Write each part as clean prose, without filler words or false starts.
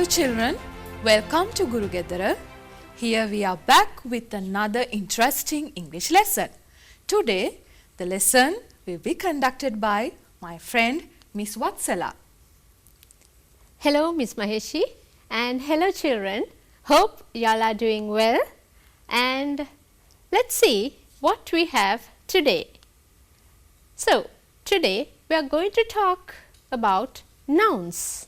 Hello children, welcome to Guru Gedara. Here we are back with another interesting English lesson. Today the lesson will be conducted by my friend Miss Vatsala. Hello Miss Maheshi and hello children. Hope y'all are doing well and let's see what we have today. So today we are going to talk about nouns.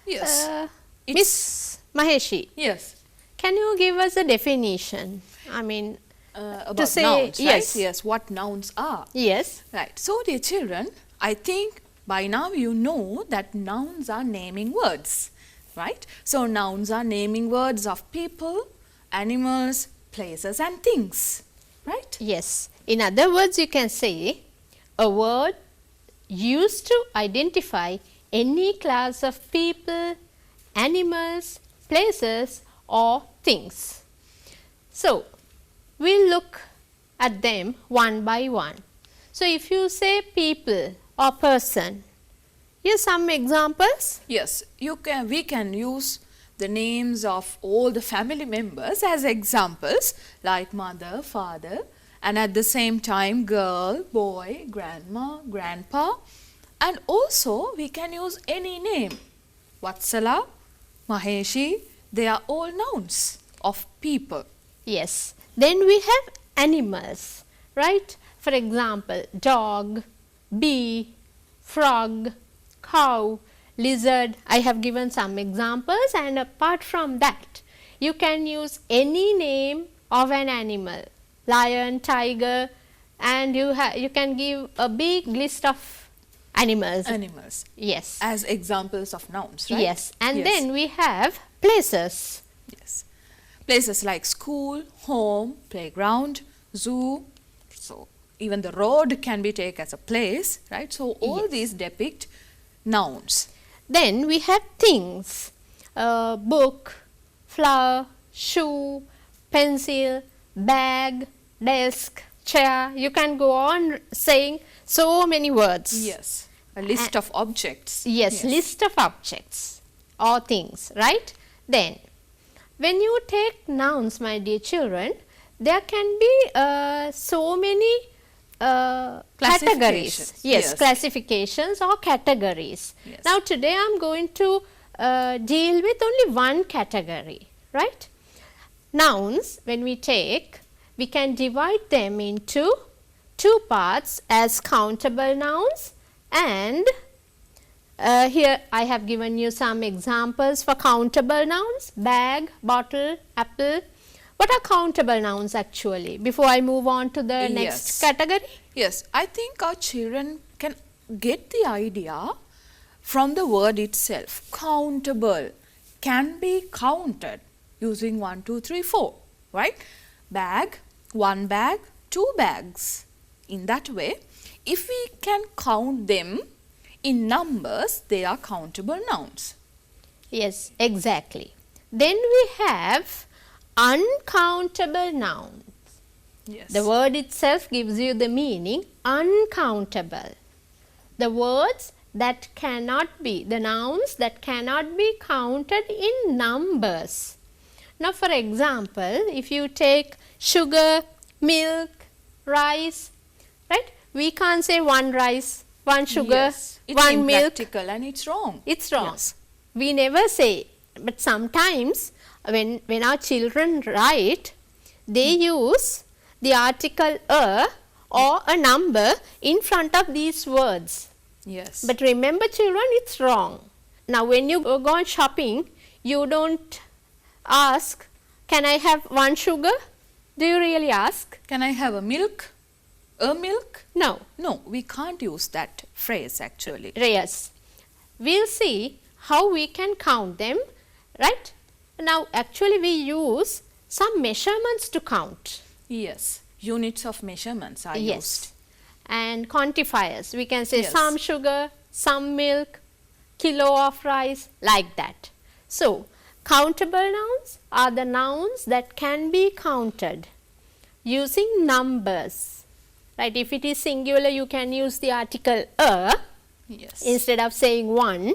Yes. Miss Maheshi, Yes. can you give us a definition? I mean, About say nouns, yes. right? Yes, what nouns are. Yes. Right. So dear children, I think by now you know that nouns are naming words, right? So nouns are naming words of people, animals, places and things, right? Yes. In other words, you can say a word used to identify any class of people, animals, places or things. So, we'll look at them one by one. So, if you say people or person, here's some examples. Yes, we can use the names of all the family members as examples like mother, father and at the same time girl, boy, grandma, grandpa, and also we can use any name. Vatsala, Maheshi, they are all nouns of people. Yes. Then we have animals, right? For example, dog, bee, frog, cow, lizard. I have given some examples and apart from that, you can use any name of an animal, lion, tiger, and you can give a big list of animals. Yes. As examples of nouns, right? Yes. And yes. then we have places. Yes. Places like school, home, playground, zoo. So even the road can be taken as a place, right? So all Yes. these depict nouns. Then we have things, book, flower, shoe, pencil, bag, desk, chair. You can go on saying so many words. Yes. A list of objects. Yes, list of objects or things, right? Then, when you take nouns, my dear children, there can be so many categories. Yes, classifications or categories. Yes. Now, today I am going to deal with only one category, right? Nouns, when we take, we can divide them into two parts as countable nouns and here I have given you some examples for countable nouns, bag, bottle, apple. What are countable nouns actually? Before I move on to the next category? Yes, I think our children can get the idea from the word itself. Countable, can be counted using 1, 2, 3, 4, right? Bag, one bag, two bags. In that way, if we can count them in numbers, they are countable nouns. Yes, exactly. Then we have uncountable nouns. Yes. The word itself gives you the meaning uncountable. The words that cannot be, the nouns that cannot be counted in numbers. Now, for example, if you take sugar, milk, rice, right? We can't say one rice, one sugar, Yes. It's one milk. impractical and it's wrong. It's wrong. Yes. We never say, but sometimes when our children write, they use the article a or a number in front of these words. Yes. But remember children, it's wrong. Now when you go on shopping, you don't ask, can I have one sugar? Do you really ask? Can I have a milk? A milk? No. No, we can't use that phrase actually. Yes. We'll see how we can count them, right? Now actually we use some measurements to count. Yes, units of measurements are Yes. used. And quantifiers. We can say Yes. some sugar, some milk, kilo of rice, like that. So, countable nouns are the nouns that can be counted using numbers. Right, if it is singular, you can use the article a Yes. instead of saying one.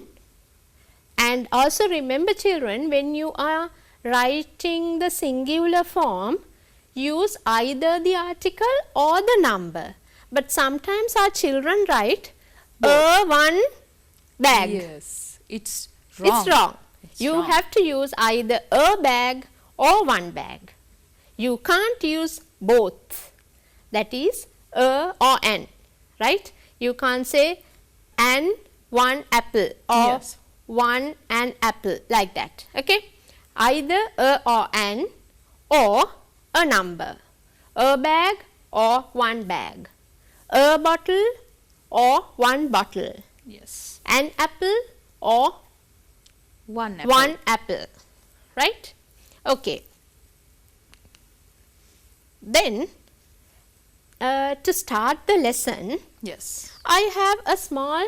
And also remember children, when you are writing the singular form, use either the article or the number. But sometimes our children write one bag. Yes, it's wrong. It's wrong. It's You wrong. have to use either a bag or one bag. You can't use both. That is a or an, right? You can't say an one apple or Yes. one an apple, like that. Okay? Either a or an or a number. A bag or one bag. A bottle or one bottle. Yes. An apple or One apple. one apple, right? Okay. Then to start the lesson, Yes. I have a small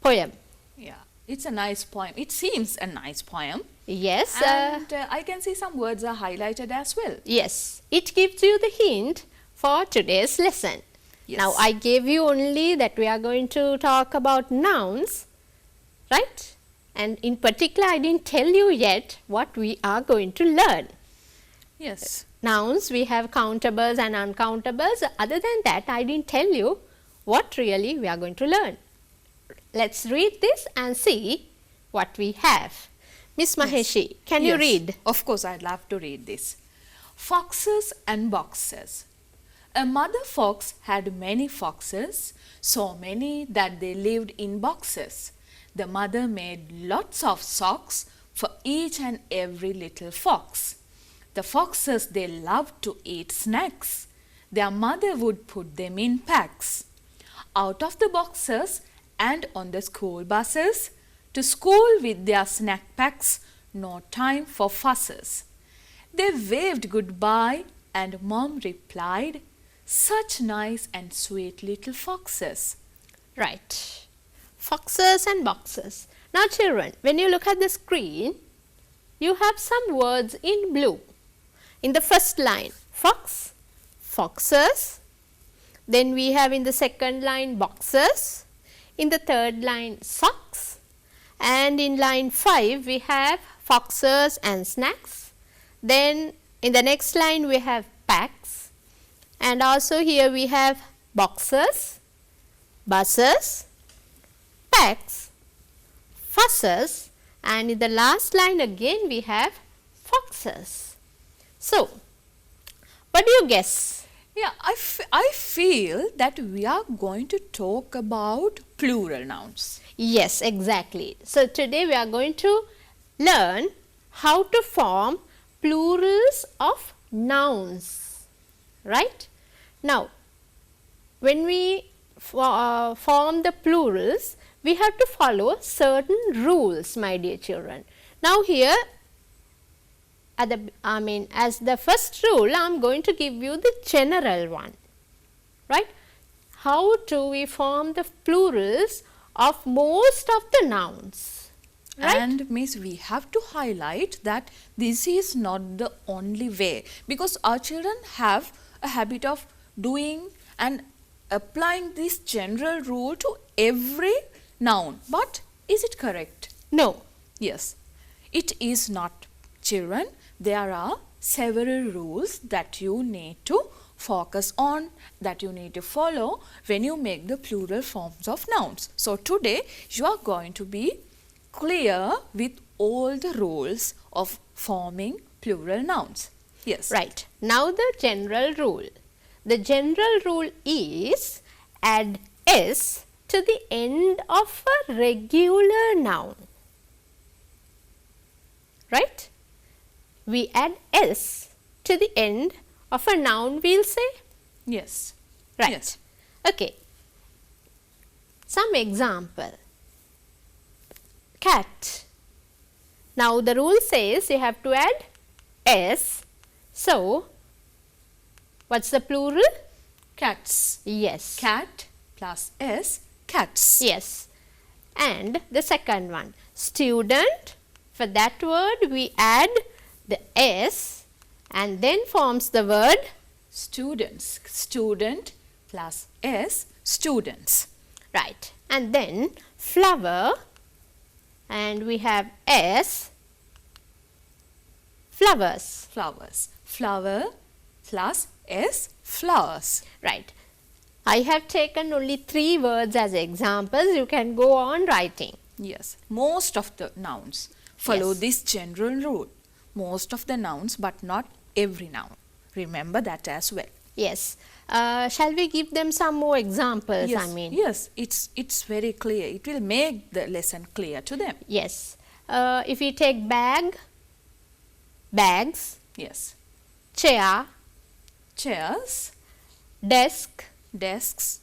poem. Yeah. It's a nice poem. It seems a nice poem. Yes, And I can see some words are highlighted as well. yes, it gives you the hint for today's lesson. Yes. Now, I gave you only that we are going to talk about nouns, right? And in particular, I didn't tell you yet what we are going to learn. Yes. Nouns, we have countables and uncountables. Other than that, I didn't tell you what really we are going to learn. Let's read this and see what we have. Miss Maheshi, can you Yes. read? Of course, I'd love to read this. Foxes and boxes. A mother fox had many foxes, so many that they lived in boxes. The mother made lots of socks for each and every little fox. The foxes, they loved to eat snacks. Their mother would put them in packs. Out of the boxes and on the school buses, to school with their snack packs, no time for fusses. They waved goodbye and Mom replied, such nice and sweet little foxes. Right. Foxes and boxes. Now children, when you look at the screen, you have some words in blue. In the first line, fox, foxes. Then we have in the second line, boxes. In the third line, socks. And in line 5, we have foxes and snacks. Then in the next line, we have packs. And also here we have boxes, buses, packs, fusses, and in the last line again we have foxes. So, what do you guess? Yeah, I feel that we are going to talk about plural nouns. Yes, exactly. So, today we are going to learn how to form plurals of nouns, right? Now, when we form the plurals, we have to follow certain rules, my dear children. Now, here, as the first rule, I am going to give you the general one, right? How do we form the plurals of most of the nouns, right? And Miss, we have to highlight that this is not the only way, because our children have a habit of doing and applying this general rule to every noun. But is it correct? No. Yes, it is not, children. There are several rules that you need to focus on, that you need to follow when you make the plural forms of nouns. So today you are going to be clear with all the rules of forming plural nouns. Yes. Right. Now the general rule. The general rule is add s to the end of a regular noun. Right? We add s to the end of a noun, we'll say. Yes. Right. Yes. Okay. Some example. Cat. Now the rule says you have to add s. So, what's the plural? Cats. Yes. Cat plus s, cats. Yes. And the second one, student. For that word we add the s and then forms the word Students. Student plus s, students. right. And then flower, and we have S, flowers. Flowers. Flower plus S, flowers. Right. I have taken only 3 words as examples. You can go on writing. Yes. Most of the nouns follow Yes. this general rule. Most of the nouns, but not every noun. Remember that as well. Yes. Shall we give them some more examples? Yes. I mean, Yes. It's very clear. It will make the lesson clear to them. yes. If we take bag, bags, Yes. chair, Chairs, desk, desks,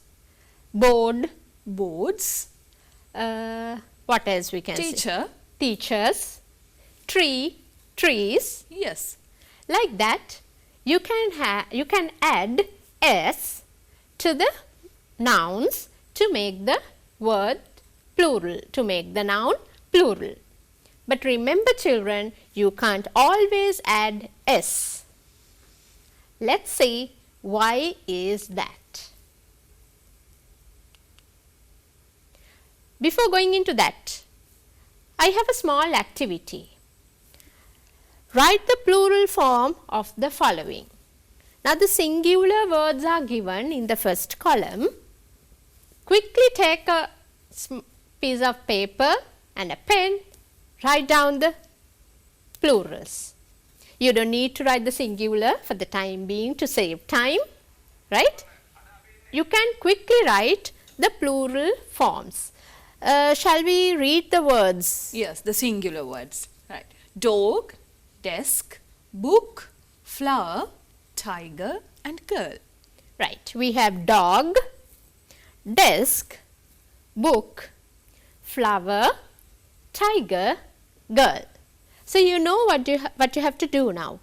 board, boards, what else we can say? teacher. Teachers, tree, trees. Yes. Like that, you can add S to the nouns to make the word plural, to make the noun plural. But remember children, you can't always add S. Let's see why is that. Before going into that, I have a small activity. Write the plural form of the following. Now the singular words are given in the first column. Quickly take a piece of paper and a pen, write down the plurals. You don't need to write the singular for the time being to save time, right? You can quickly write the plural forms. Shall we read the words? Yes, the singular words. Right. Dog, desk, book, flower, tiger and girl. Right. We have dog, desk, book, flower, tiger, girl. So you know what you have to do now.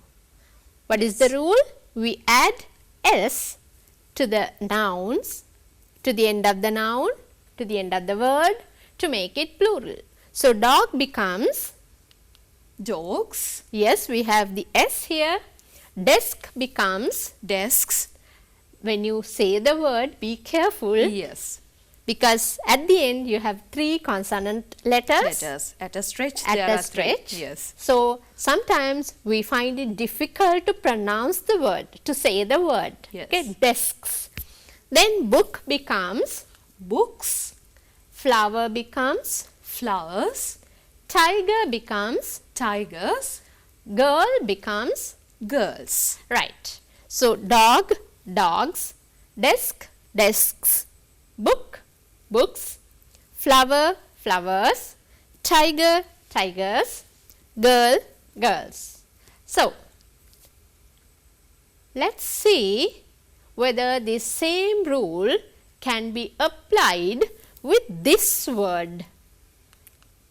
What is the rule? We add S to the nouns, to the end of the noun, to the end of the word to make it plural. So dog becomes, Dogs, yes, we have the S here. Desk becomes, desks. when you say the word, be careful. Yes. Because at the end you have 3 consonant letters. Letters. At a stretch At there a are 3. stretch. Yes. So sometimes we find it difficult to pronounce the word, to say the word. Yes. Okay, desks. Then book becomes, Books, flower becomes, flowers, tiger becomes, tigers, girl becomes, girls. right. So dog, dogs, desk, desks, book, books, flower, flowers, tiger, tigers, girl, girls. So let's see whether this same rule can be applied with this word.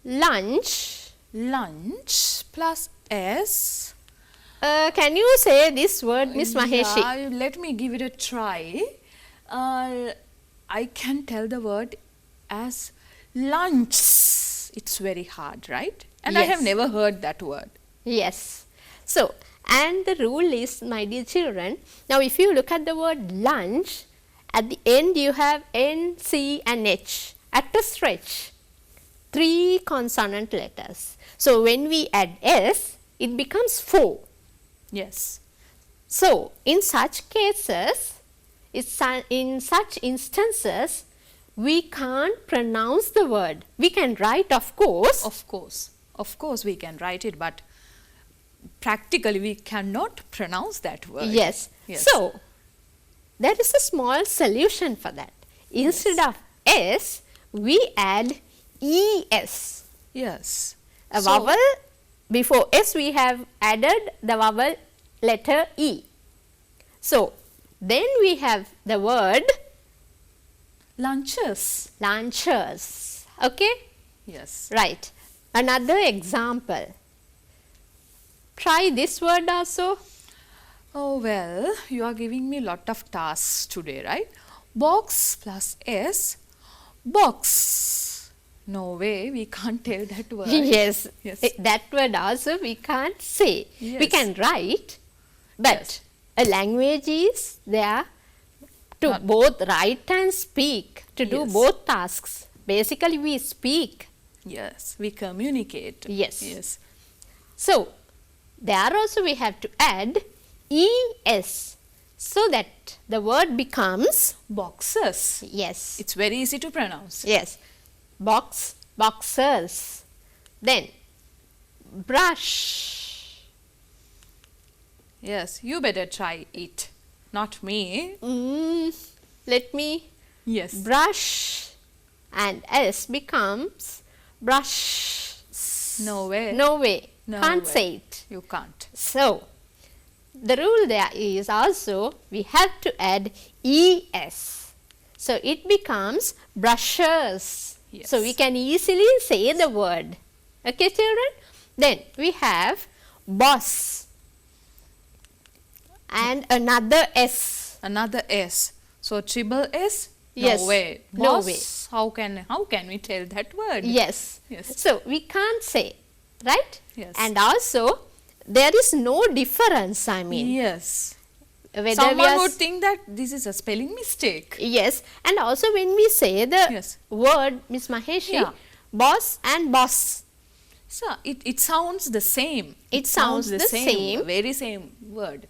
Lunch. Lunch plus S. Can you say this word, Miss Maheshi? Yeah, let me give it a try. I can tell the word as lunch. It's very hard, right? And I have Yes. never heard that word. Yes. So, and the rule is, my dear children, now if you look at the word lunch, at the end you have N, C and H at a stretch. 3 consonant letters. So, when we add S, it becomes 4. Yes. So, in such cases, in such instances, we can't pronounce the word. We can write, of course. Of course we can write it, but practically we cannot pronounce that word. Yes. Yes. So, there is a small solution for that. Instead of S, we add ES. Yes. A So- vowel, before S we have added the vowel letter E. So, then we have the word Lunches. lunchers. Okay? Yes. Right. Another example. Try this word also. Oh well, you are giving me lot of tasks today, right? Box plus S. Box. No way, we can't tell that word. Yes. Yes. That word also we can't say. We Yes. can write, but a language is there to both write and speak, to do Yes. both tasks. Basically, we speak Yes, we communicate. Yes. Yes. So, there also we have to add es so that the word becomes, Boxes. yes, It's very easy to pronounce. yes, box, boxers. Then brush. Yes, you better try it. Not me. Let me Yes. brush, and s becomes brush. No way. No way. No Can't way. say it. You can't. So, the rule there is also we have to add es. So, it becomes brushers. Yes. So, we can easily say the word. Okay, children? Then we have boss and another s. Another S. So triple S? Yes. No way. No Boss, way. How can we tell that word? Yes. Yes. So, we can't say, right? Yes. And also, there is no difference, I mean. Yes. Whether we Someone are would think that this is a spelling mistake. Yes, and also when we say the Yes. word, Miss Maheshi, Yeah. boss and boss, So it sounds the same. It sounds the same. Very same word.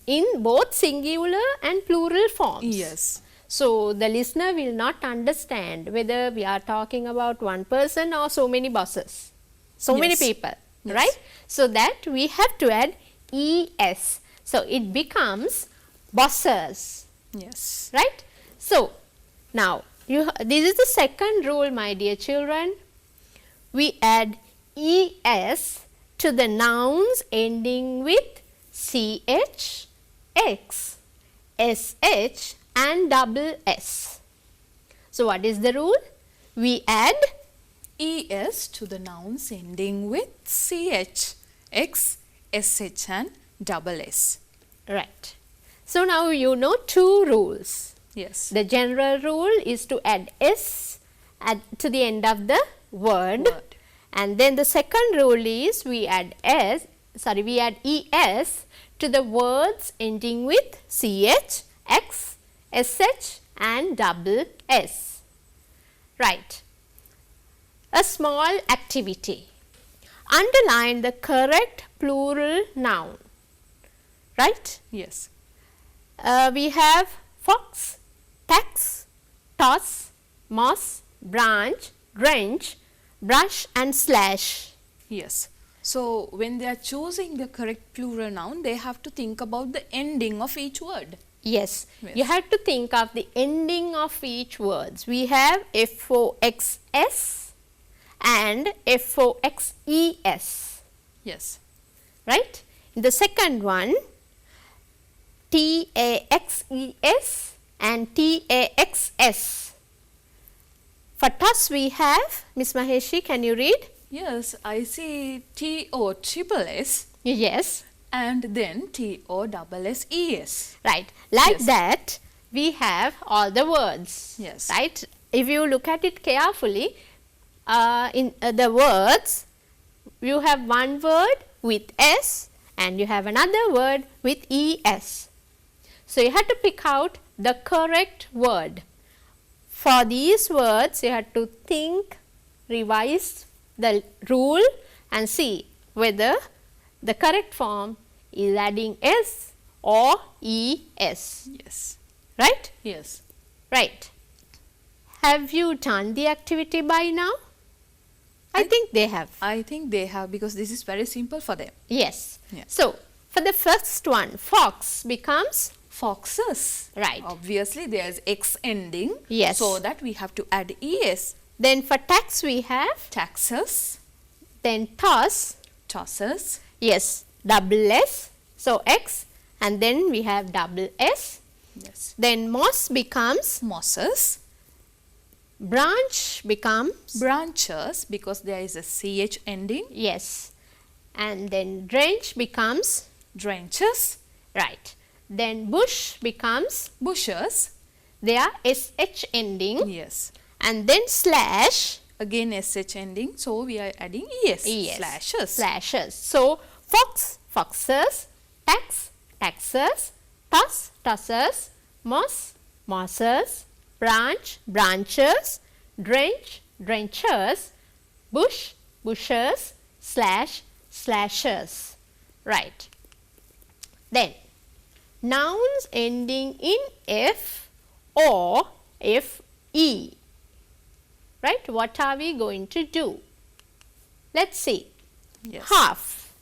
in both singular and plural forms. Yes. So, the listener will not understand whether we are talking about one person or so many bosses, so many Yes. people, Yes. right? So, that we have to add es. So, it becomes bossers. Yes. Right? So, now this is the second rule, my dear children. We add es to the nouns ending with ch, x, sh and double s. So, what is the rule? We add ES to the nouns ending with CH, X, SH and double S. right. So, now you know two rules. Yes. The general rule is to add s to the end of the word. And then the second rule is we add es to the words ending with ch, x, sh and double s. Right. A small activity. Underline the correct plural noun. Right? Yes. We have fox, tax, toss, moss, branch, drench, brush and slash. Yes. So when they are choosing the correct plural noun, they have to think about the ending of each word. Yes, Yes. you have to think of the ending of each words. We have foxs and foxes, Yes. right? The second one, taxes and taxs. For toss we have, Miss Maheshi, can you read? Yes, I see TO triple S Yes, and then TO double SES. right. Like Yes. that, we have all the words. Yes. Right. If you look at it carefully, in the words, you have one word with S and you have another word with ES. So, you have to pick out the correct word. For these words, you have to think, revise the rule and see whether the correct form is adding S or ES, Yes. right? Yes. Right. Have you done the activity by now? I think they have. I think they have, because this is very simple for them. Yes. Yeah. So, for the first one, fox becomes, Foxes. right. Obviously, there is X ending. Yes. So that we have to add ES. Then for tax we have, Taxes, then toss, tosses, yes, double S, so X, and then we have double S. yes, Then moss becomes, mosses, branch becomes, branches, because there is a CH ending, yes, and then drench becomes, drenches, right. Then bush becomes, bushes, they are SH ending, yes, and then slash, again SH ending, so we are adding ES, yes, slashes. slashes. So, fox, foxes, tax, taxes, toss, tosses, moss, mosses, branch, branches, drench, drenchers, bush, bushes, slash, slashers. Right. Then nouns ending in F or FE. Right. What are we going to do? Let's see. Yes. Half,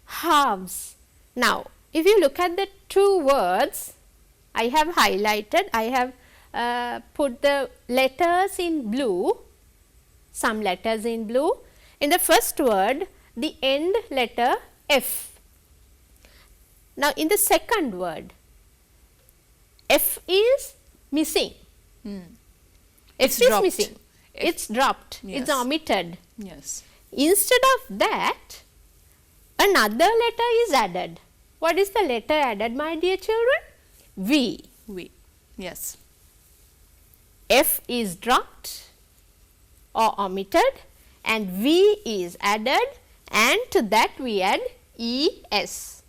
halves. Now, if you look at the two words, I have highlighted, I have put the letters in blue, some letters in blue. In the first word, the end letter F. Now, in the second word, F is missing. It's F is dropped. missing. It's dropped. Yes. It's omitted. Yes. Instead of that, another letter is added. What is the letter added, my dear children? V. We. Yes. F is dropped or omitted and V is added, and to that we add ES.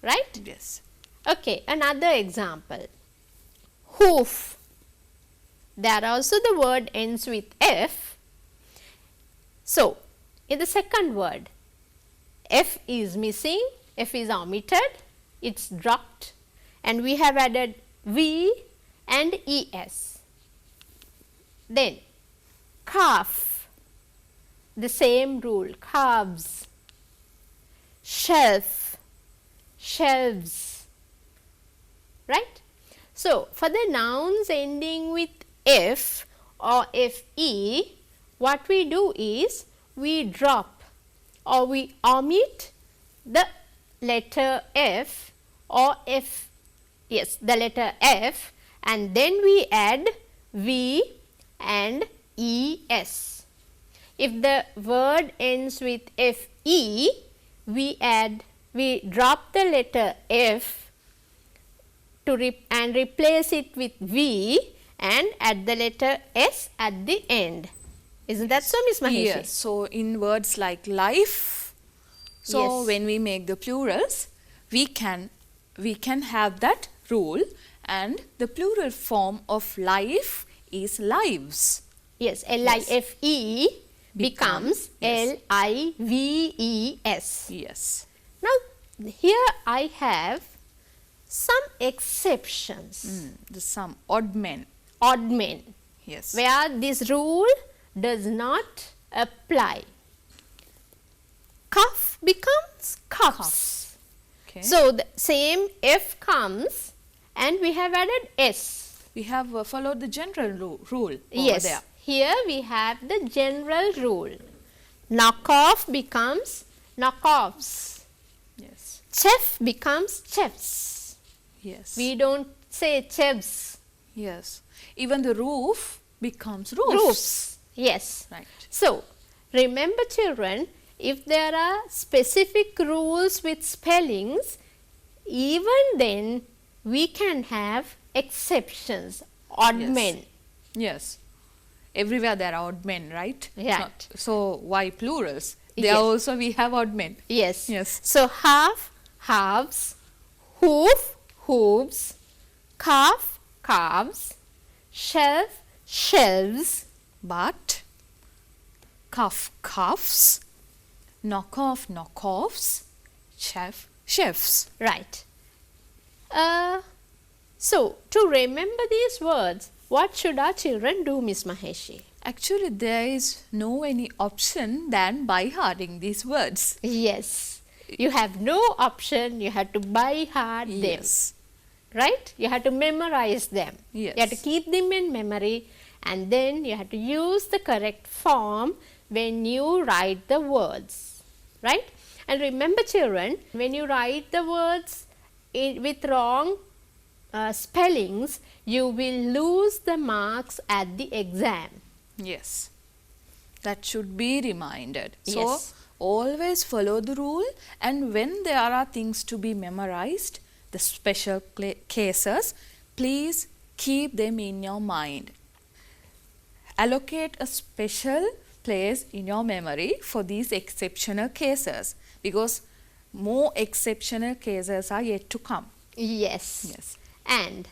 Right? Yes. Okay, another example. Hoof. There also the word ends with F. So, in the second word, F is missing, F is omitted, it's dropped, and we have added V and ES. Then, calf, the same rule, calves. Shelf, shelves. Right? So, for the nouns ending with F or FE, what we do is we drop or we omit the letter F or F, yes, the letter F, and then we add V and ES. If the word ends with FE, we drop the letter F and replace it with V and add the letter S at the end. Isn't that so, Miss Maheshi? Yes. So, in words like life, so Yes. when we make the plurals, we can have that rule, and the plural form of life is lives. Yes, L-I-F-E becomes yes. L-I-V-E-S. Yes. Now, here I have some exceptions, The some odd men. odd men, Yes. where this rule does not apply. Cuff becomes cuffs. Okay. So, the same F comes and we have added S. we have followed the general rule over Yes, there. here we have the general rule. Knockoff becomes knockoffs. Yes. Chef becomes chefs. Yes. We don't say chefs. Yes. Even the roof becomes roofs. Roofs. Yes. Right. So, remember children, if there are specific rules with spellings, even then we can have exceptions, odd Yes. men. Yes. Everywhere there are odd men, right? Right. So, why plurals? There Yes. also we have odd men. Yes. Yes. So, half, halves, hoof, hooves, calf, calves, shelf, shelves. But cuff, cuffs, knockoff, knockoffs, chef, chefs. Right. So, to remember these words, what should our children do, Miss Maheshi? Actually, there is no any option than by hearting these words. Yes. You have no option, you have to by heart them. Yes. Right? You have to memorize them. Yes. You have to keep them in memory, and then you have to use the correct form when you write the words. Right? And remember children, when you write the words with wrong spellings, you will lose the marks at the exam. Yes. That should be reminded. So, Yes. always follow the rule, and when there are things to be memorized, the special cases, please keep them in your mind. Allocate a special place in your memory for these exceptional cases, because more exceptional cases are yet to come. Yes. Yes. And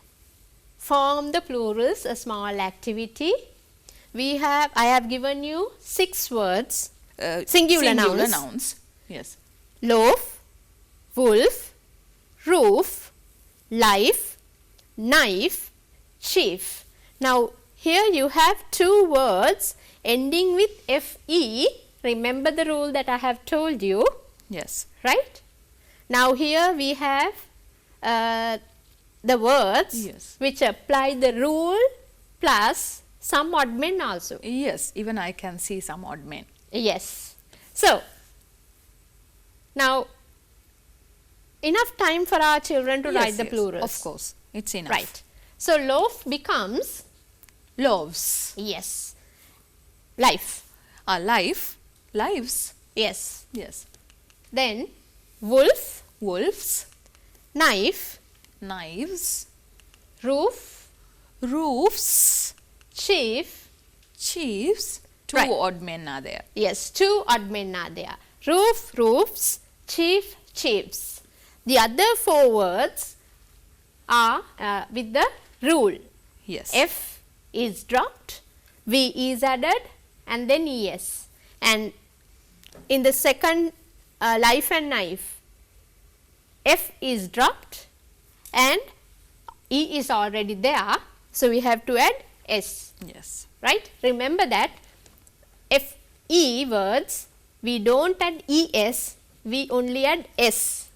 form the plurals, a small activity. I have given you 6 words, singular nouns. Yes. Loaf, wolf, roof, life, knife, chief. Now, here you have 2 words ending with FE. Remember the rule that I have told you, Yes. right? Now, here we have the words Yes. which apply the rule plus some odd men also. Yes, even I can see some odd men. Yes. So, now enough time for our children to write the plurals. Of course, it's enough. Right. So, loaf becomes, Loaves. yes, life. Life. Lives. Yes. Yes. Then wolf, Wolves. knife, Knives. roof, Roofs. chief. Chiefs. 2 Right. odd men are there. Yes, 2 odd men are there. Roof, roofs, chief, chiefs. The other 4 words are with the rule. Yes. F is dropped, V is added, and then ES. And in the second life and knife, F is dropped and E is already there. So, we have to add S, Yes. right. Remember that FE words, we do not add ES, we only add S,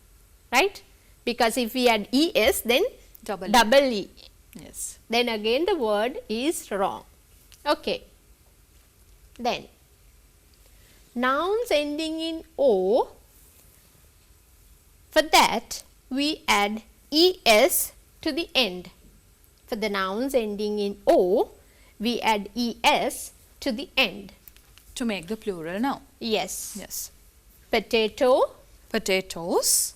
right. Because if we add ES, then double E. Yes. Then again the word is wrong. Okay. Then nouns ending in O, for that we add ES to the end. For the nouns ending in O, we add ES to the end. To make the plural noun. Yes. Yes. Potato, Potatoes.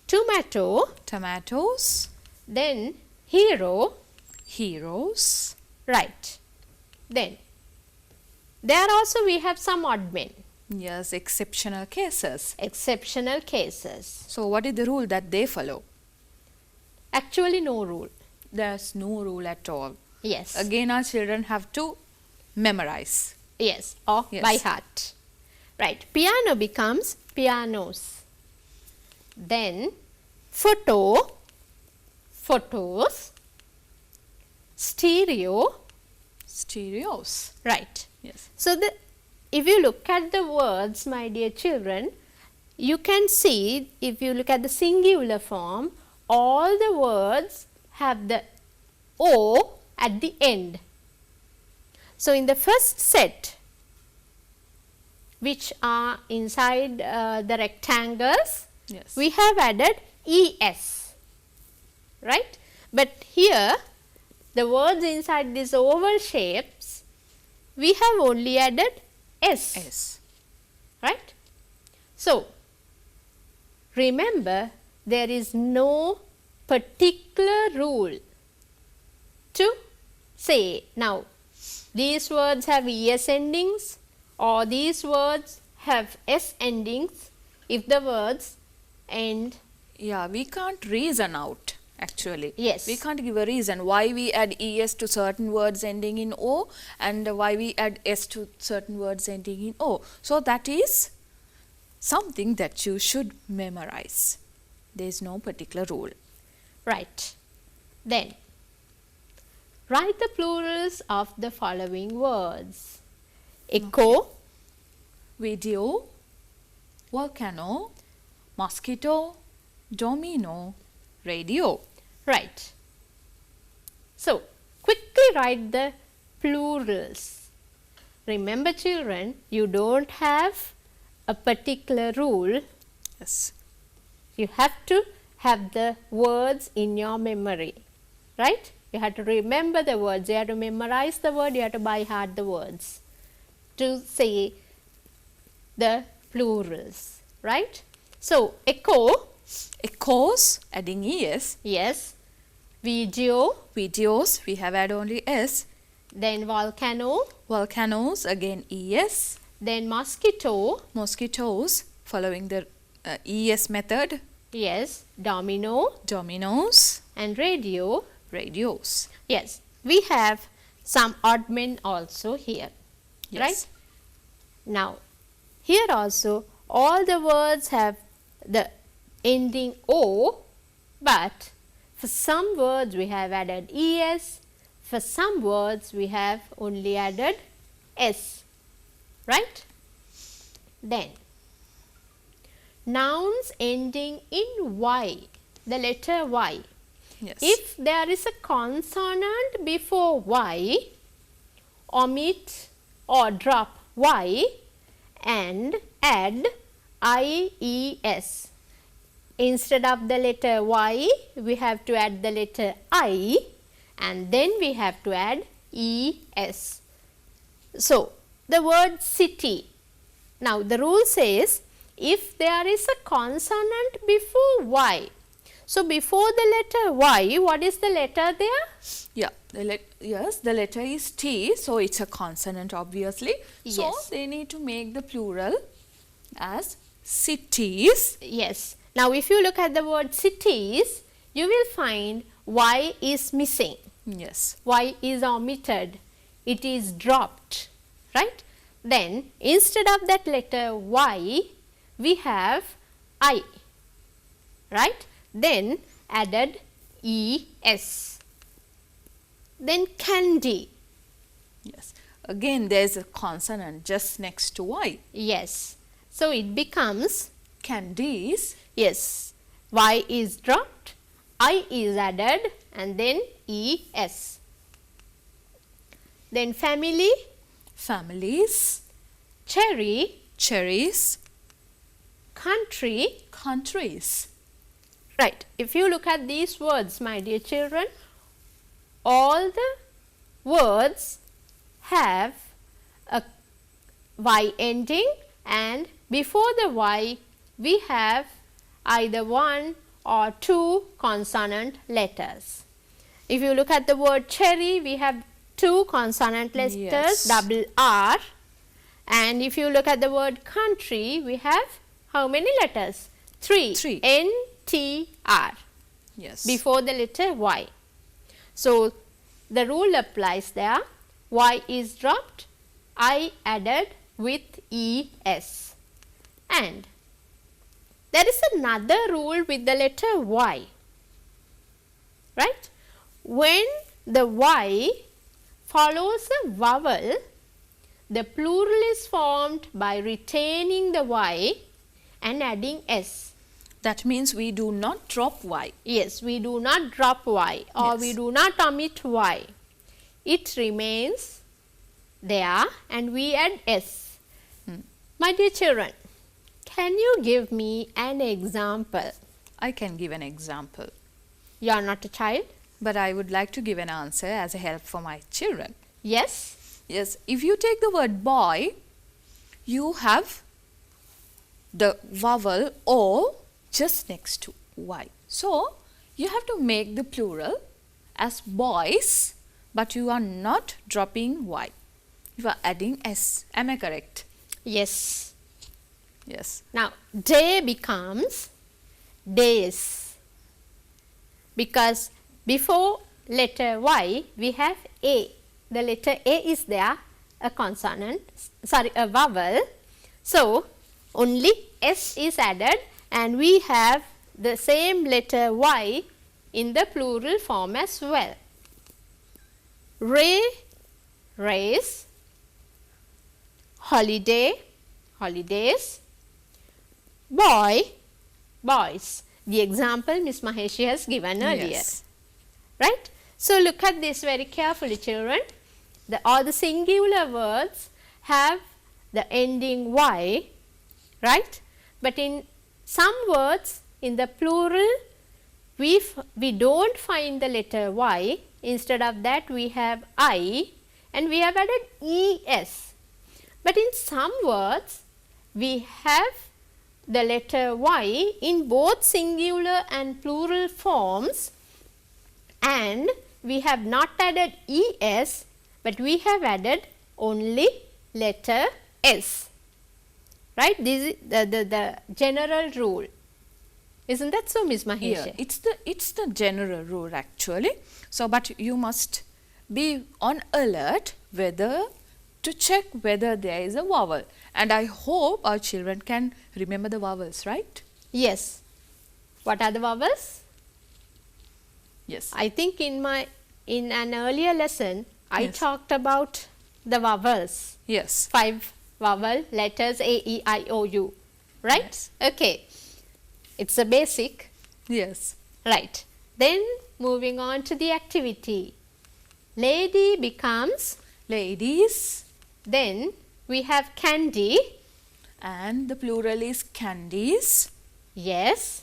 tomato, Tomatoes. then hero, Heroes. right. Then there also we have some odd men, Yes, exceptional cases. exceptional cases. So, what is the rule that they follow? Actually no rule. There's no rule at all. Yes. Again, our children have to memorize. Yes, or Yes. by heart. Right. Piano becomes pianos. Then photo, photos, stereo, Stereos. right. Yes. So, if you look at the words, my dear children, you can see, if you look at the singular form, all the words have the O at the end. So, in the first set, which are inside the rectangles, Yes. we have added ES, right. But here, the words inside these oval shapes, we have only added S, S. right. So, remember, there is no particular rule to say, now, these words have ES endings or these words have S endings if the words end. Yeah, we can't reason out actually. Yes. We can't give a reason why we add ES to certain words ending in O and why we add S to certain words ending in O. So, that is something that you should memorize. There is no particular rule. Right. Then, write the plurals of the following words. Echo, Video, volcano, mosquito, domino, radio. right. So, quickly write the plurals. Remember children, you don't have a particular rule. Yes. You have to have the words in your memory, right? You have to remember the words, you have to memorize the word, you have to by heart the words to say the plurals, right? So, echo, Echoes, adding ES. yes. Video, Videos, we have add only S. then volcano, Volcanoes, again ES. then mosquito, Mosquitoes, following the ES method. yes. Domino Dominoes, and radio, radios. yes. We have some odd men also here, Yes. right? Now, here also all the words have the ending O, but for some words we have added ES, for some words we have only added S, right? Then, nouns ending in Y, the letter Y. Yes. If there is a consonant before Y, omit or drop Y and add IES. Instead of the letter Y, we have to add the letter I and then we have to add ES. So, the word city. Now, the rule says if there is a consonant before Y. So, before the letter Y, what is the letter there? Yeah, yes, the letter is T, so it's a consonant obviously. So, Yes. they need to make the plural as cities. Yes. Now, if you look at the word cities, you will find Y is missing. Yes. Y is omitted. It is dropped, right? Then, instead of that letter Y, we have I, right? Then, added ES. Then, candy. Yes. Again, there is a consonant just next to Y. Yes. So, it becomes, Candies. yes, Y is dropped, I is added and then ES. Then, family, Families. cherry, Cherries. country. Countries. Right. If you look at these words, my dear children, all the words have a Y ending and before the Y we have either one or two consonant letters. If you look at the word cherry, we have two consonant letters, Yes. double R, and if you look at the word country, we have how many letters? Three. Three. NTR Yes. before the letter Y. So, the rule applies there. Y is dropped, I added with ES. And there is another rule with the letter Y, right? When the Y follows a vowel, the plural is formed by retaining the Y and adding S. That means we do not drop Y. Yes, we do not drop Y or Yes. we do not omit Y. It remains there and we add S. My dear children, can you give me an example? I can give an example, You are not a child? but I would like to give an answer as a help for my children. Yes? Yes, if you take the word boy, you have the vowel O just next to Y. So, you have to make the plural as boys, but you are not dropping Y. You are adding S. Am I correct? Yes. Yes. Now, day becomes days because before letter Y we have A. The letter A is there, a consonant, sorry, a vowel. So, only S is added and we have the same letter Y in the plural form as well. Ray, rays, holiday, holidays, boy, boys. The example Miss Maheshi has given earlier, Yes. right? So, look at this very carefully, children. All the singular words have the ending Y, right? But in some words in the plural, we don't find the letter Y. Instead of that, we have I and we have added ES. But in some words, we have the letter Y in both singular and plural forms and we have not added ES, but we have added only letter S, right? This is the general rule. Isn't that so, Ms. Mahesh? Yeah, it's the general rule actually. So, but you must be on alert to check whether there is a vowel. And I hope our children can remember the vowels, right? Yes. What are the vowels? Yes. I think in an earlier lesson, I Yes. talked about the vowels. Yes. 5 vowel letters A, E, I, O, U. Right? Yes. Okay. It's a basic. Yes. Right. Then moving on to the activity. Lady becomes, Ladies, then we have candy. and the plural is candies. Yes.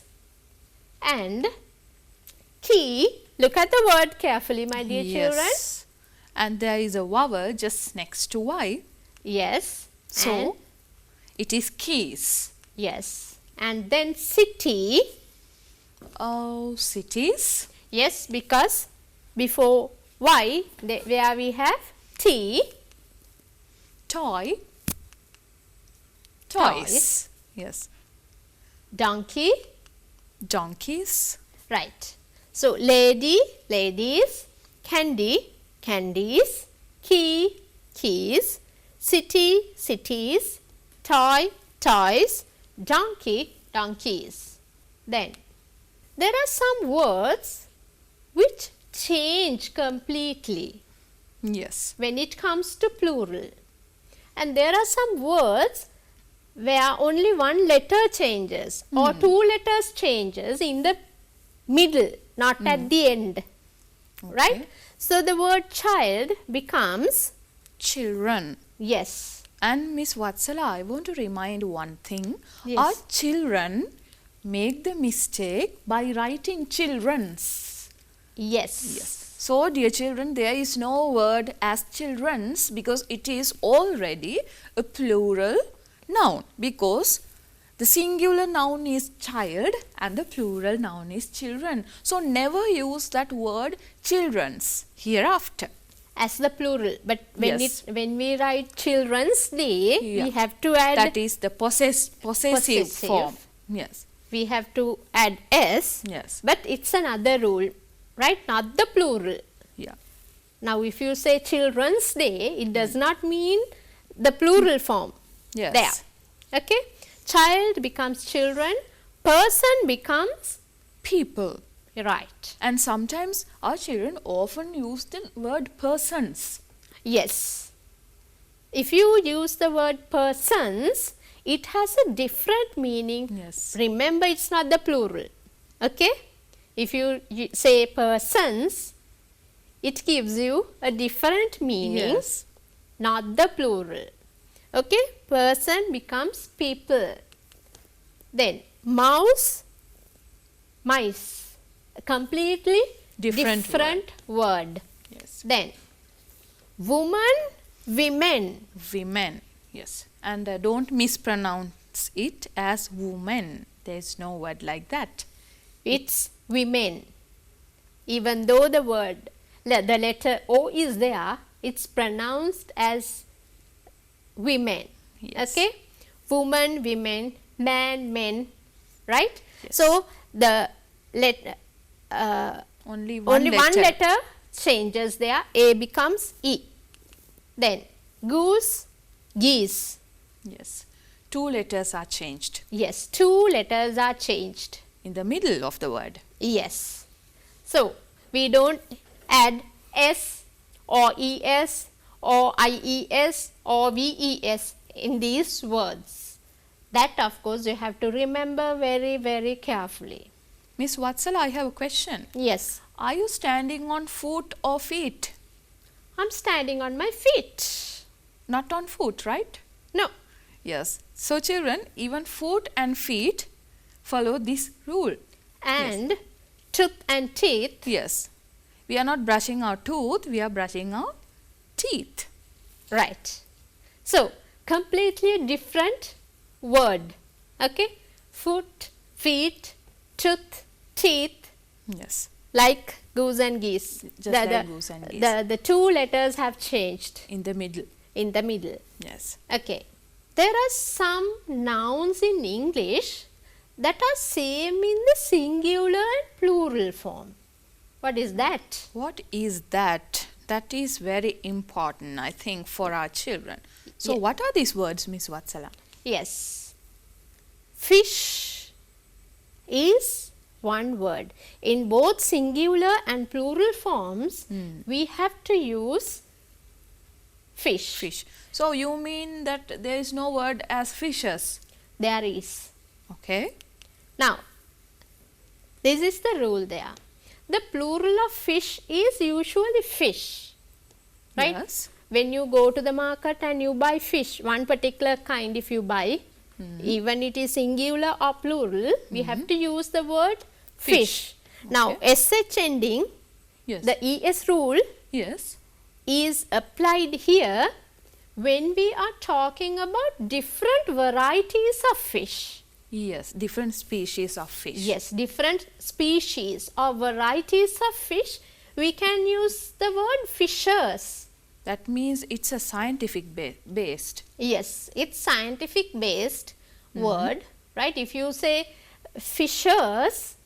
And key. Look at the word carefully, my dear children. Yes. And there is a vowel just next to Y. Yes. So, And it is keys. yes. And then city. Oh, cities. Yes, because before Y, where we have T. Toy. Toys. Toys. Yes. Donkey. Donkeys. Right. So, lady, ladies, candy, candies, key, keys, city, cities, toy, toys, donkey, donkeys. Then, there are some words which change completely Yes. when it comes to plural. And there are some words where only one letter changes or 2 letters changes in the middle, not at the end. Right? Okay. So, the word child becomes, Children. yes, And Miss Vatsala, I want to remind one thing. Yes. Our children make the mistake by writing children's. yes, Yes. So, dear children, there is no word as children's because it is already a plural noun, because the singular noun is child and the plural noun is children. So, never use that word children's hereafter. as the plural. But when Yes. when we write children's day, Yeah. we have to add, That is the possessive Possessive. form. Yes. we have to add s, Yes. but it's another rule, right? Not the plural. Yeah. Now, if you say children's day, it does not mean the plural form. Yes. There. Okay? Child becomes children, person becomes, People. right. And sometimes our children often use the word persons. Yes. If you use the word persons, it has a different meaning. Yes. Remember, it's not the plural. Okay? If you say persons, it gives you a different meaning, Yes. not the plural. Okay? Person becomes people. Then mouse, mice. A completely Different word. Yes. Then woman, women. Women. Yes. And don't mispronounce it as woman. There is no word like that. It's women. Even though the word, the letter O is there, it's pronounced as women. Yes. Okay? Woman, women, man, men. Right? Yes. So, the Only one only one letter changes there. A becomes E. Then goose, geese. Yes. 2 letters are changed Yes, 2 letters are changed. in the middle of the word. Yes. So, we don't add S or ES or IES or VES in these words. That, of course, you have to remember very, very carefully. Miss Vatsala, I have a question. Yes, Are you standing on foot or feet? I'm standing on my feet. Not on foot, right? No. Yes. So, children, even foot and feet follow this rule. And tooth and teeth. Yes. We are not brushing our tooth, we are brushing our teeth. Right. So, completely different word. Okay? Foot, feet, tooth, teeth, Yes. like goose and geese. Just like goose and geese. The 2 letters have changed In the middle. in the middle. Yes. Okay. There are some nouns in English that are same in the singular and plural form. What is that? What is that? That is very important, I think, for our children. So, Yeah. what are these words, Miss Vatsala? Yes. Fish is one word. In both singular and plural forms, we have to use fish. Fish. So, you mean that there is no word as fishes? There is. Okay. Now, this is the rule there. The plural of fish is usually fish. Right? Yes. When you go to the market and you buy fish, one particular kind if you buy, even it is singular or plural, we have to use the word fish. Now, SH ending, Yes. the ES rule Yes. is applied here when we are talking about different varieties of fish. Yes. Different species of fish. Yes, different species or varieties of fish, we can use the word fishers. That means it's a scientific based. Yes, it's scientific based word, right? If you say fishers,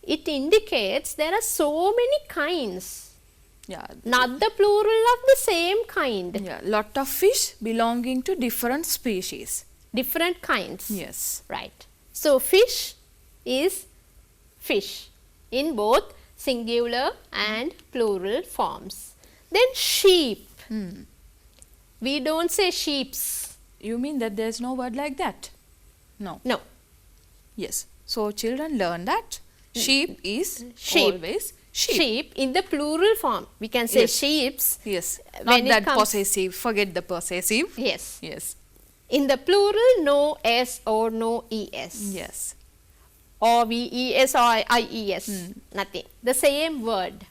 it indicates there are so many kinds, Yeah. not the plural of the same kind, Yeah. Lot of fish belonging to different species. different kinds. Yes. Right. So, fish is fish in both singular and plural forms. Then sheep. We don't say sheeps. You mean that there's no word like that? No. No. Yes. So children learn that sheep is Sheep. always sheep. Sheep in the plural form. We can say Yes. sheeps. Yes. When Not it that comes- possessive. Forget the possessive. Yes. Yes. In the plural, no S or no ES. Yes. Or VES or IES. Nothing. The same word.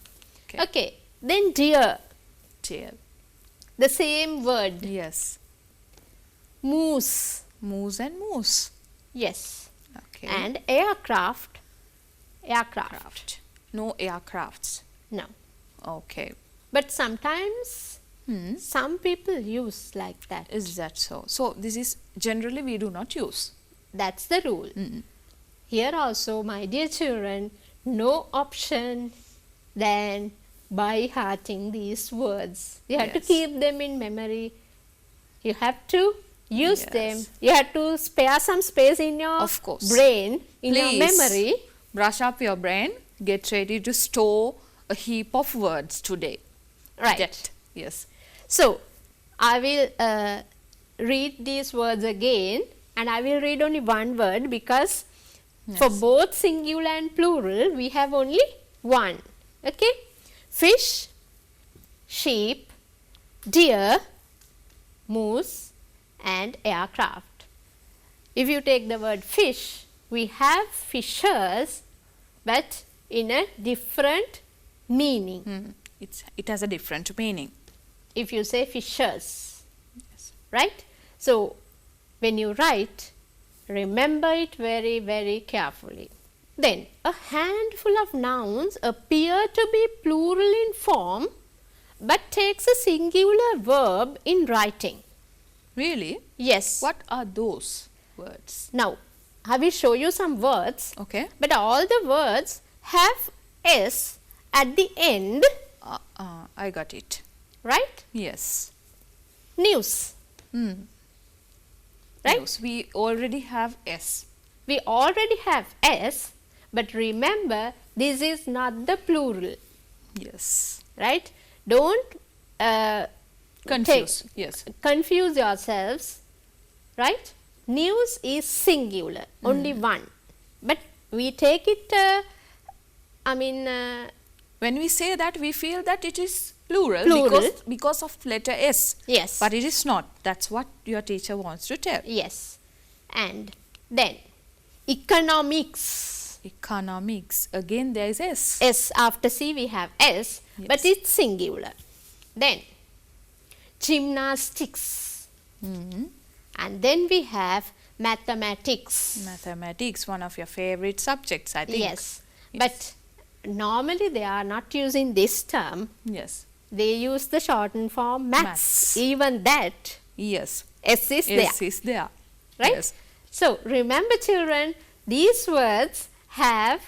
Okay. Okay. Then deer. Tail. The same word. Yes. Moose. Moose and moose. Yes. Okay. And aircraft. Aircraft. Craft. No aircrafts. No. Okay. But sometimes some people use like that. Is that so? So this is generally we do not use. That's the rule. Here also, my dear children, no option than by hearting these words. You have to Yes. keep them in memory. You have to use them. Yes. You have to spare some space in your Of course. brain, in your Please memory. brush up your brain. Get ready to store a heap of words today. Right. That. Yes. So, I will read these words again, and I will read only one word because for both singular and plural, we have only one. Okay? Fish, sheep, deer, moose, and aircraft. If you take the word fish, we have fishers, but in a different meaning. It has a different meaning. If you say fishers, Yes. right? So, when you write, remember it very, very carefully. Then, a handful of nouns appear to be plural in form, but takes a singular verb in writing. Really? Yes. What are those words? Now, I will show you some words, Okay. but all the words have S at the end, I got it. right? Yes. News, right? Yes, we already have S. We already have S, but remember, this is not the plural, Yes. right? Don't Confuse. Yes. confuse yourselves, right? News is singular, only one. But we take it, When we say that, we feel that it is plural, Plural. because of letter S. yes. But it is not. That's what your teacher wants to tell. Yes. And then, economics. Economics. Again, there is S. S after C we have S, but Yes. it's singular. Then, gymnastics. And then we have mathematics. Mathematics, one of your favorite subjects, I think. Yes. But normally they are not using this term. Yes. They use the shortened form maths. Maths. Even that Yes. S is there. S is there. Right? Yes. So, remember children, these words have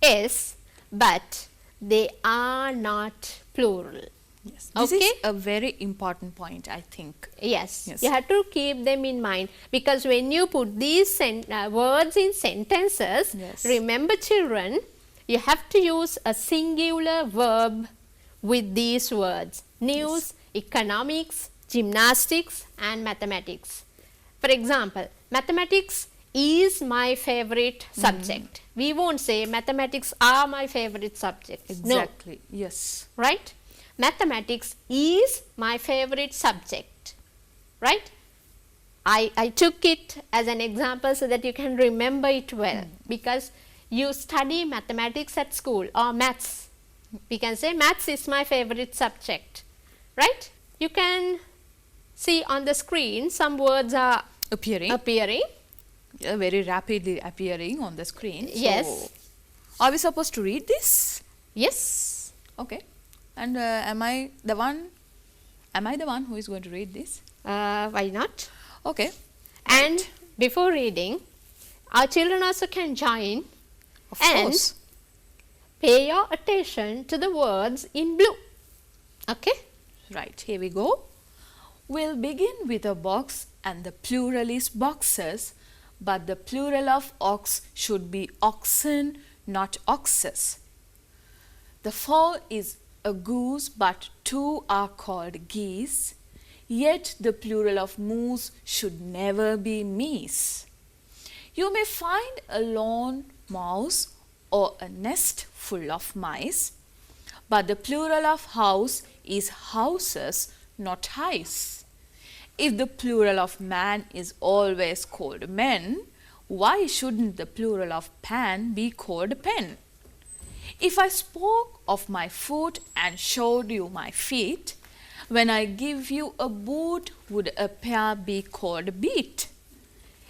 S, but they are not plural. Yes. This Okay? is a very important point, I think. Yes, Yes. you have to keep them in mind, because when you put these words in sentences, Yes. remember children, you have to use a singular verb with these words: news, economics, gymnastics and mathematics. For example, mathematics is my favorite subject. We won't say mathematics are my favorite subject. Exactly. Yes. No, right? Mathematics is my favorite subject, right? I took it as an example so that you can remember it well, because you study mathematics at school, or maths. We can say maths is my favorite subject, right? You can see on the screen some words are Appearing. Very rapidly appearing on the screen. Yes. So, are we supposed to read this? Yes. Okay. And am I the one who is going to read this? Why not? Okay. And before reading, our children also can join Of and course. pay your attention to the words in blue. Okay? Right. Here we go. We'll begin with a box, and the plural is boxes, but the plural of ox should be oxen, not oxes. The fowl is a goose, but two are called geese. Yet the plural of moose should never be meese. You may find a lone mouse or a nest full of mice, but the plural of house is houses, not highs. If the plural of man is always called men, why shouldn't the plural of pan be called pen? If I spoke of my foot and showed you my feet, when I give you a boot, would a pair be called beat?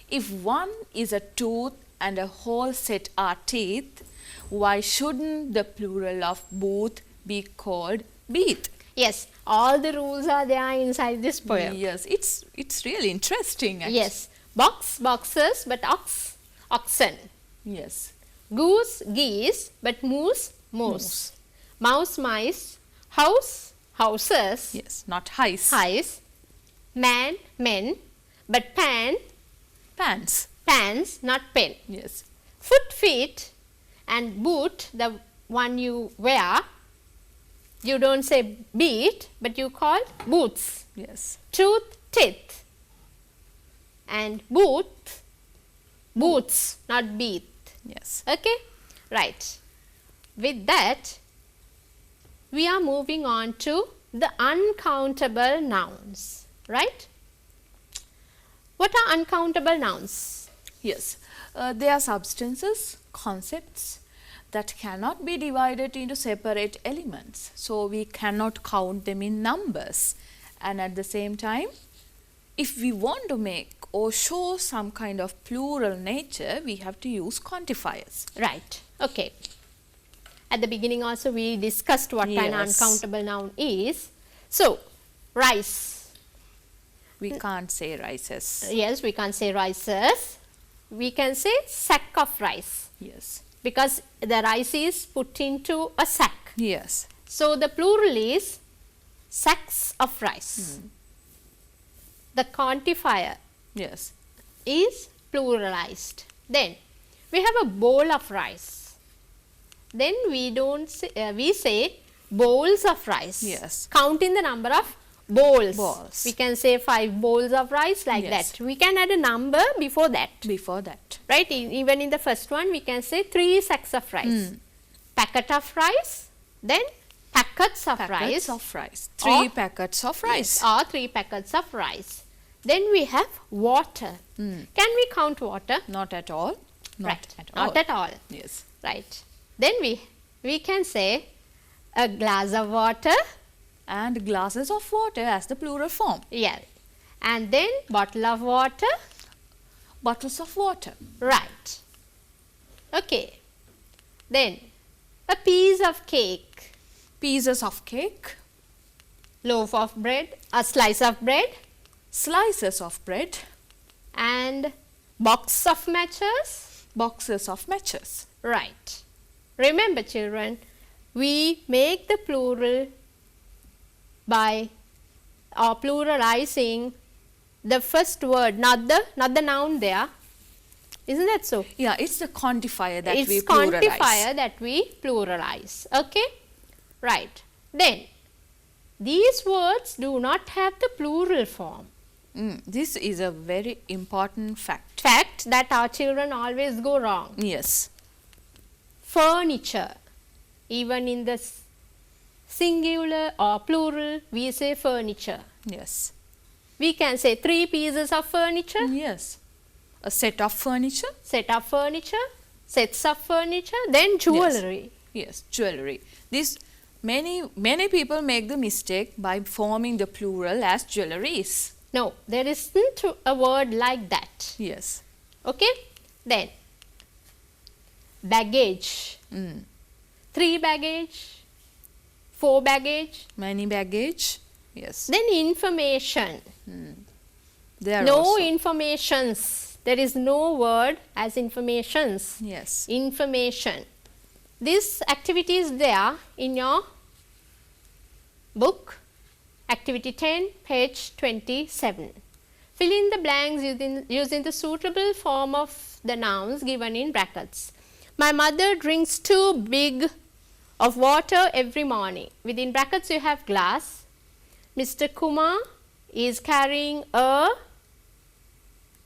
If one is a tooth and a whole set are teeth, why shouldn't the plural of booth be called beat? Yes, all the rules are there inside this poem. Yes, it's really interesting. Actually. Yes, box, boxes, but ox, oxen. Yes. Goose, geese, but moose, moose. Mouse, mice. House, houses. Yes, not highs. Highs. Man, men, but pan, Pants. pans, not pen. Yes. Foot, feet, and boot, the one you wear, you don't say beat, but you call boots. Yes. Tooth, teeth, and boot, boots, not beat. Yes. Okay, right. With that, we are moving on to the uncountable nouns, right? What are uncountable nouns? Yes. They are substances, concepts that cannot be divided into separate elements. So we cannot count them in numbers. And at the same time, if we want to make or show some kind of plural nature, we have to use quantifiers. Right, okay. At the beginning also we discussed what an Yes. uncountable noun is. So, rice. We can't say rices. Yes, we can't say rices. We can say sack of rice, Yes. because the rice is put into a sack. Yes. So, the plural is sacks of rice. The quantifier Yes. is pluralized. Then we have a bowl of rice. Then we don't say, we say bowls of rice. Yes. Counting the number of bowls. Bowls. We can say 5 bowls of rice, like Yes. that. We can add a number before that. Before that. Right? Even in the first one, we can say 3 sacks of rice. Packet of rice, then packets of rice. Packets of rice. 3 Or- packets of rice. Yes, or 3 packets of rice. Then we have water. Can we count water? Not at all. Not Right. at all. Not at all. Yes. Right. Then we can say a glass of water. And glasses of water as the plural form. Yeah. And then bottle of water. Bottles of water. Right. Okay. Then a piece of cake. Pieces of cake. Loaf of bread. A slice of bread. Slices of bread. And box of matches. Boxes of matches. Right. Remember children, we make the plural by or pluralizing the first word, not the noun there. Isn't that so? Yeah, it's the quantifier that It's we pluralize. quantifier that we pluralize. Okay? Right. Then, these words do not have the plural form. This is a very important fact. Fact that our children always go wrong. Yes. Furniture. Even in the singular or plural, we say furniture. Yes. We can say 3 pieces of furniture. Yes. A set of furniture. Set of furniture, sets of furniture, then jewelry. Yes, jewelry. This many people make the mistake by forming the plural as jewelries. No, there isn't a word like that. Yes. Okay? Then, baggage. 3 baggage, 4 baggage. Many baggage. Yes. Then information. There No also. informations. There is no word as informations. Yes. Information. This activity is there in your book, activity 10, page 27. Fill in the blanks using the suitable form of the nouns given in brackets. My mother drinks 2 big of water every morning. Within brackets you have glass. Mr. Kumar is carrying a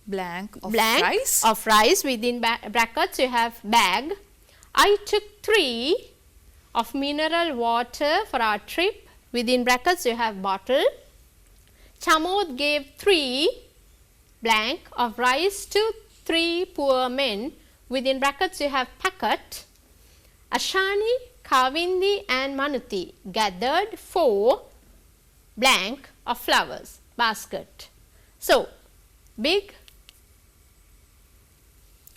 Blank of blank rice. of rice. Within brackets you have bag. I took 3 of mineral water for our trip. Within brackets you have bottle. Chamod gave 3 blank of rice to 3 poor men. Within brackets you have packet. Ashani, Kavindi and Manuti gathered 4 blank of flowers, basket. So, big.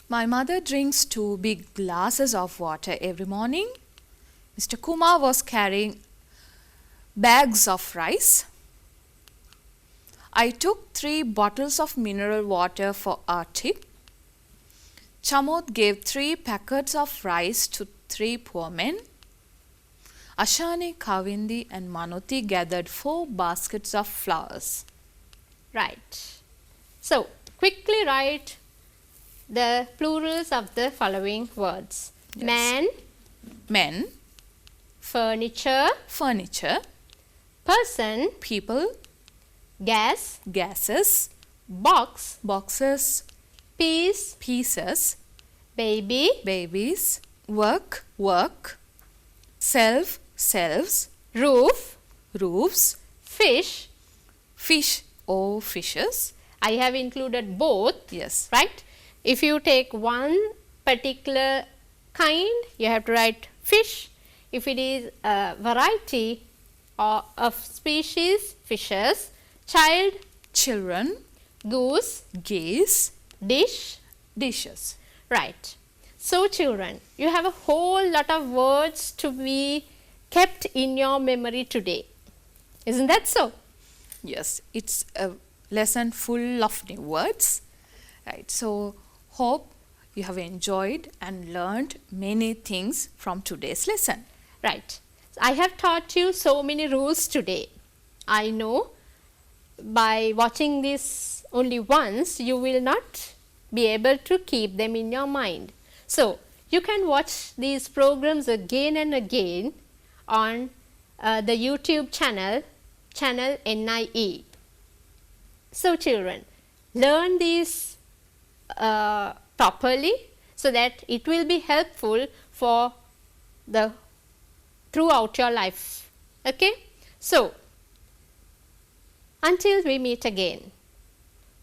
My mother drinks 2 big glasses of water every morning. Mr. Kumar was carrying bags of rice. I took 3 bottles of mineral water for our trip. Chamod gave 3 packets of rice to 3 poor men. Ashani, Kavindi and Manuti gathered 4 baskets of flowers. Right. So, quickly write the plurals of the following words. Yes. Man, Men, furniture, furniture, person, people, gas, gases, box, boxes, piece, pieces, baby, babies, work, work, self, selves, roof, roofs, fish. fish or fishes. I have included both, Yes. right? If you take one particular kind, you have to write fish. If it is a variety or of species, fishes. Child, Children, goose, geese, dish. dishes. Right. So, children, you have a whole lot of words to be kept in your memory today. Isn't that so? Yes, it's a lesson full of new words. Right. So, hope you have enjoyed and learned many things from today's lesson. Right. I have taught you so many rules today. I know by watching this only once, you will not be able to keep them in your mind. So, you can watch these programs again and again on the YouTube channel NIE. So, children, learn these properly so that it will be helpful for the throughout your life. Okay? So, until we meet again,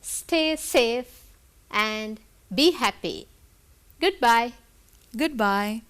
stay safe and be happy. Goodbye. Goodbye.